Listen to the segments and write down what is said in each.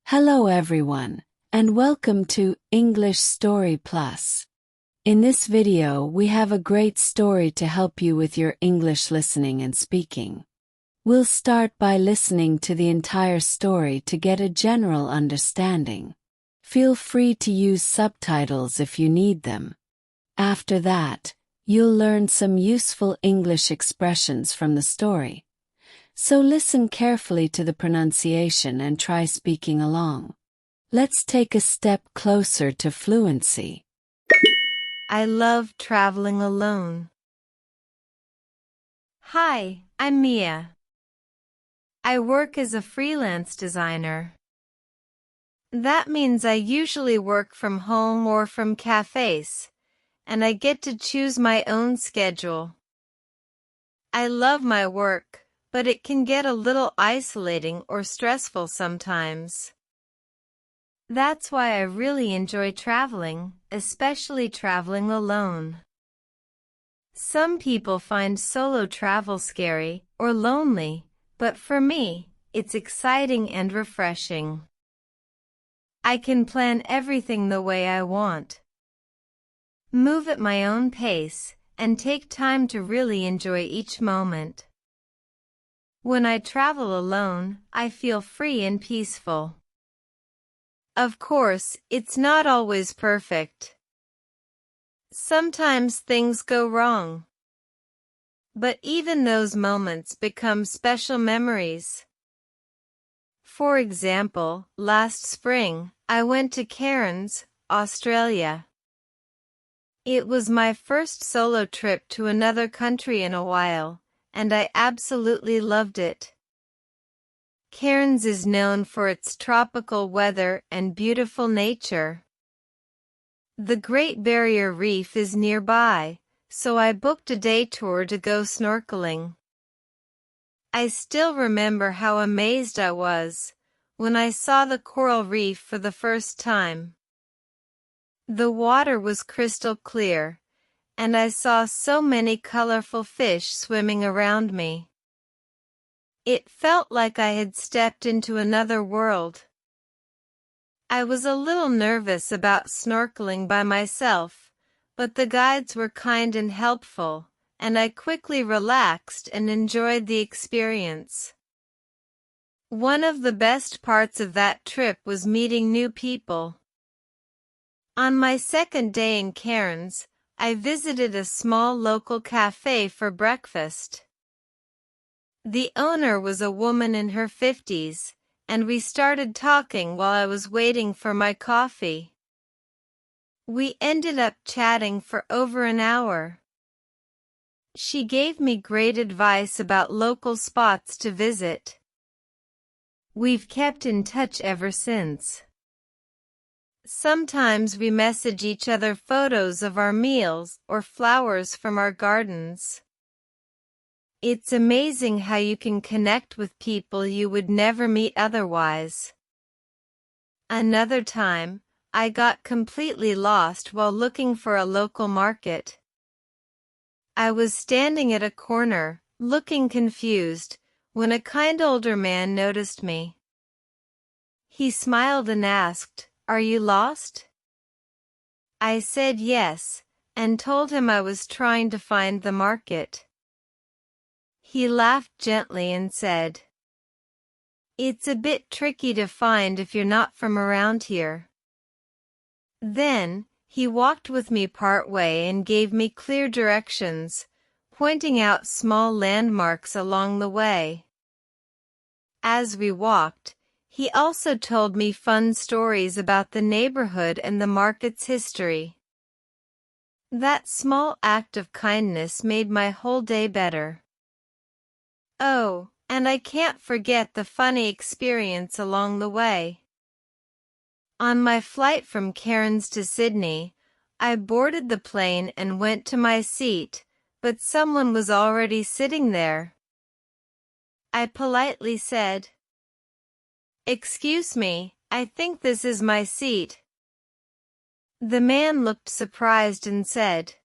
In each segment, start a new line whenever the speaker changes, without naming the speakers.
Hello everyone, and welcome to English Story Plus. In this video we have a great story to help you with your English listening and speaking. We'll start by listening to the entire story to get a general understanding. Feel free to use subtitles if you need them. After that, you'll learn some useful English expressions from the story. So listen carefully to the pronunciation and try speaking along. Let's take a step closer to fluency.
I love traveling alone. Hi, I'm Mia. I work as a freelance designer. That means I usually work from home or from cafes, and I get to choose my own schedule. I love my work, but it can get a little isolating or stressful sometimes. That's why I really enjoy traveling, especially traveling alone. Some people find solo travel scary or lonely, but for me, it's exciting and refreshing. I can plan everything the way I want, move at my own pace, and take time to really enjoy each moment. When I travel alone, I feel free and peaceful. Of course, it's not always perfect. Sometimes things go wrong. But even those moments become special memories. For example, last spring, I went to Cairns, Australia. It was my first solo trip to another country in a while, and I absolutely loved it. Cairns is known for its tropical weather and beautiful nature. The Great Barrier Reef is nearby, so I booked a day tour to go snorkeling. I still remember how amazed I was when I saw the coral reef for the first time. The water was crystal clear, and I saw so many colorful fish swimming around me. It felt like I had stepped into another world. I was a little nervous about snorkeling by myself, but the guides were kind and helpful, and I quickly relaxed and enjoyed the experience. One of the best parts of that trip was meeting new people. On my second day in Cairns, I visited a small local cafe for breakfast. The owner was a woman in her 50s, and we started talking while I was waiting for my coffee. We ended up chatting for over an hour. She gave me great advice about local spots to visit. We've kept in touch ever since. Sometimes we message each other photos of our meals or flowers from our gardens. It's amazing how you can connect with people you would never meet otherwise. Another time, I got completely lost while looking for a local market. I was standing at a corner, looking confused, when a kind older man noticed me. He smiled and asked, "Are you lost?" I said yes, and told him I was trying to find the market. He laughed gently and said, "It's a bit tricky to find if you're not from around here." Then, he walked with me part way and gave me clear directions, pointing out small landmarks along the way. As we walked, he also told me fun stories about the neighborhood and the market's history. That small act of kindness made my whole day better. Oh, and I can't forget the funny experience along the way. On my flight from Cairns to Sydney, I boarded the plane and went to my seat, but someone was already sitting there. I politely said, "Excuse me, I think this is my seat." The man looked surprised and said,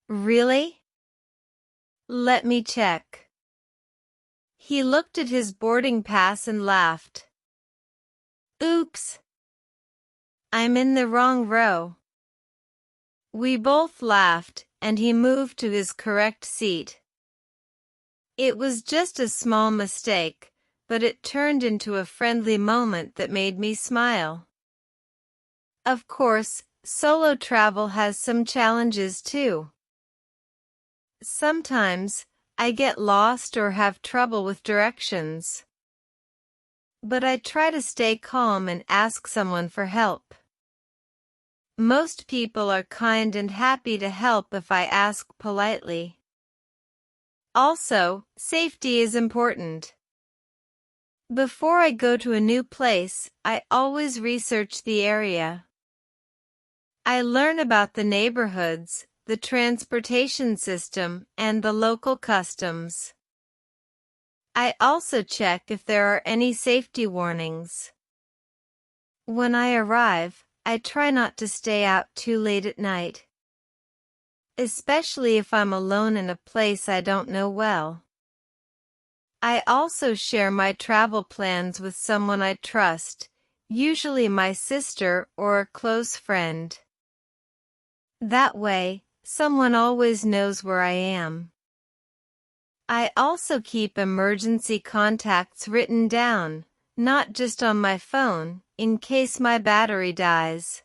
"Really? Let me check." He looked at his boarding pass and laughed. Oops! I'm in the wrong row. We both laughed, and he moved to his correct seat. It was just a small mistake, but it turned into a friendly moment that made me smile. Of course, solo travel has some challenges too. Sometimes, I get lost or have trouble with directions. But I try to stay calm and ask someone for help. Most people are kind and happy to help if I ask politely. Also, safety is important. Before I go to a new place, I always research the area. I learn about the neighborhoods, the transportation system, and the local customs. I also check if there are any safety warnings. When I arrive, I try not to stay out too late at night, especially if I'm alone in a place I don't know well. I also share my travel plans with someone I trust, usually my sister or a close friend. That way, someone always knows where I am. I also keep emergency contacts written down, not just on my phone, in case my battery dies.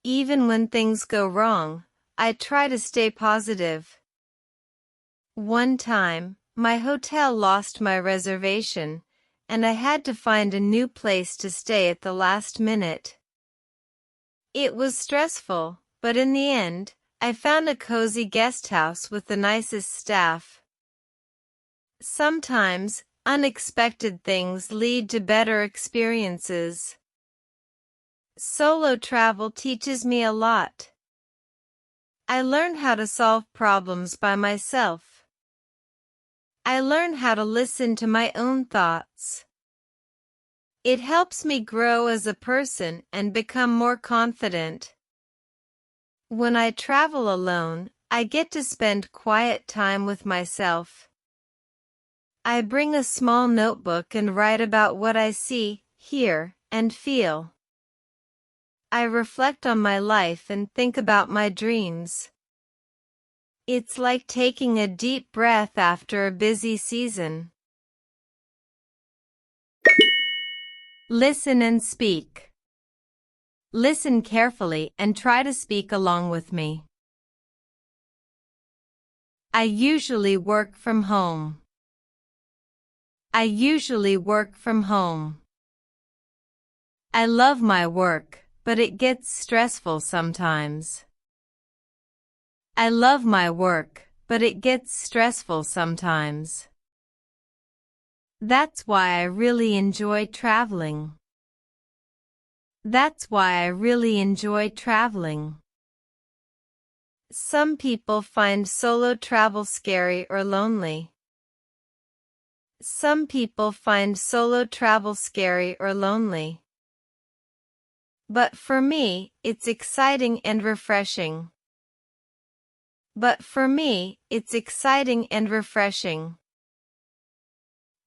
Even when things go wrong, I try to stay positive. One time, my hotel lost my reservation, and I had to find a new place to stay at the last minute. It was stressful, but in the end, I found a cozy guest house with the nicest staff. Sometimes, unexpected things lead to better experiences. Solo travel teaches me a lot. I learn how to solve problems by myself. I learn how to listen to my own thoughts. It helps me grow as a person and become more confident. When I travel alone, I get to spend quiet time with myself. I bring a small notebook and write about what I see, hear, and feel. I reflect on my life and think about my dreams. It's like taking a deep breath after a busy season. Listen and speak. Listen carefully and try to speak along with me. I usually work from home. I usually work from home. I love my work, but it gets stressful sometimes. I love my work, but it gets stressful sometimes. That's why I really enjoy traveling. That's why I really enjoy traveling. Some people find solo travel scary or lonely. Some people find solo travel scary or lonely. But for me, it's exciting and refreshing. But for me, it's exciting and refreshing.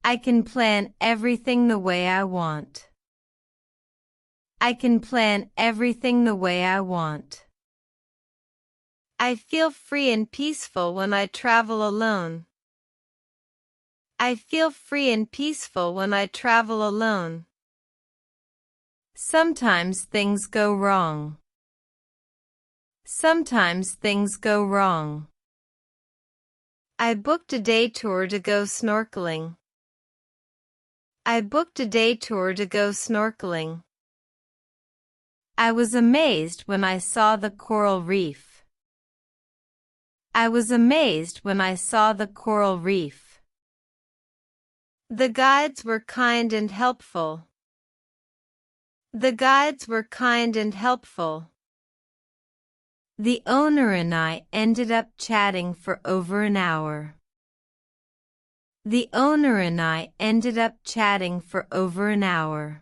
I can plan everything the way I want. I can plan everything the way I want. I feel free and peaceful when I travel alone. I feel free and peaceful when I travel alone. Sometimes things go wrong. Sometimes things go wrong. I booked a day tour to go snorkeling. I booked a day tour to go snorkeling. I was amazed when I saw the coral reef. I was amazed when I saw the coral reef. The guides were kind and helpful. The guides were kind and helpful. The owner and I ended up chatting for over an hour. The owner and I ended up chatting for over an hour.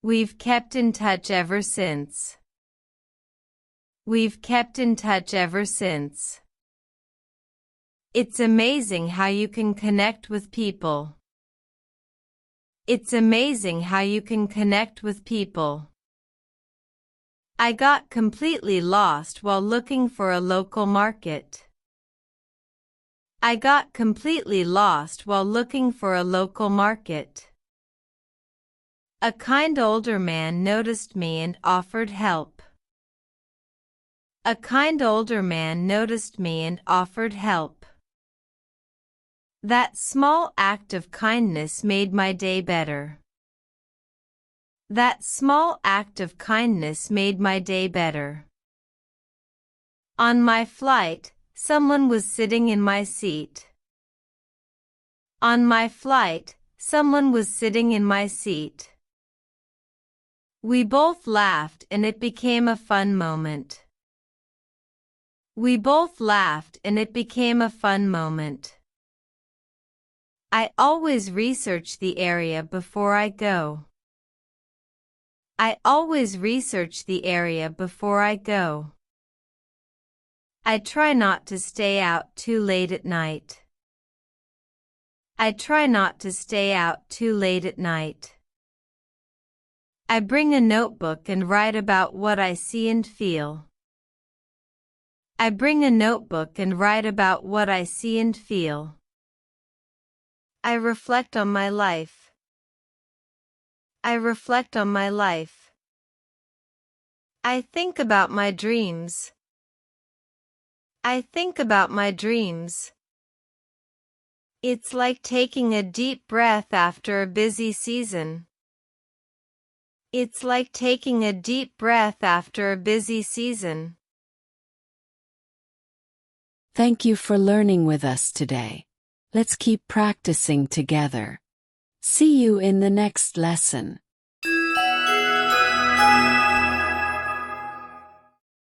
We've kept in touch ever since. We've kept in touch ever since. It's amazing how you can connect with people. It's amazing how you can connect with people. I got completely lost while looking for a local market. I got completely lost while looking for a local market. A kind older man noticed me and offered help. A kind older man noticed me and offered help. That small act of kindness made my day better. That small act of kindness made my day better. On my flight, someone was sitting in my seat. On my flight, someone was sitting in my seat. We both laughed and it became a fun moment. We both laughed and it became a fun moment. I always research the area before I go. I always research the area before I go. I try not to stay out too late at night. I try not to stay out too late at night. I bring a notebook and write about what I see and feel. I bring a notebook and write about what I see and feel. I reflect on my life. I reflect on my life. I think about my dreams. I think about my dreams. It's like taking a deep breath after a busy season. It's like taking a deep breath after a busy season.
Thank you for learning with us today. Let's keep practicing together. See you in the next lesson.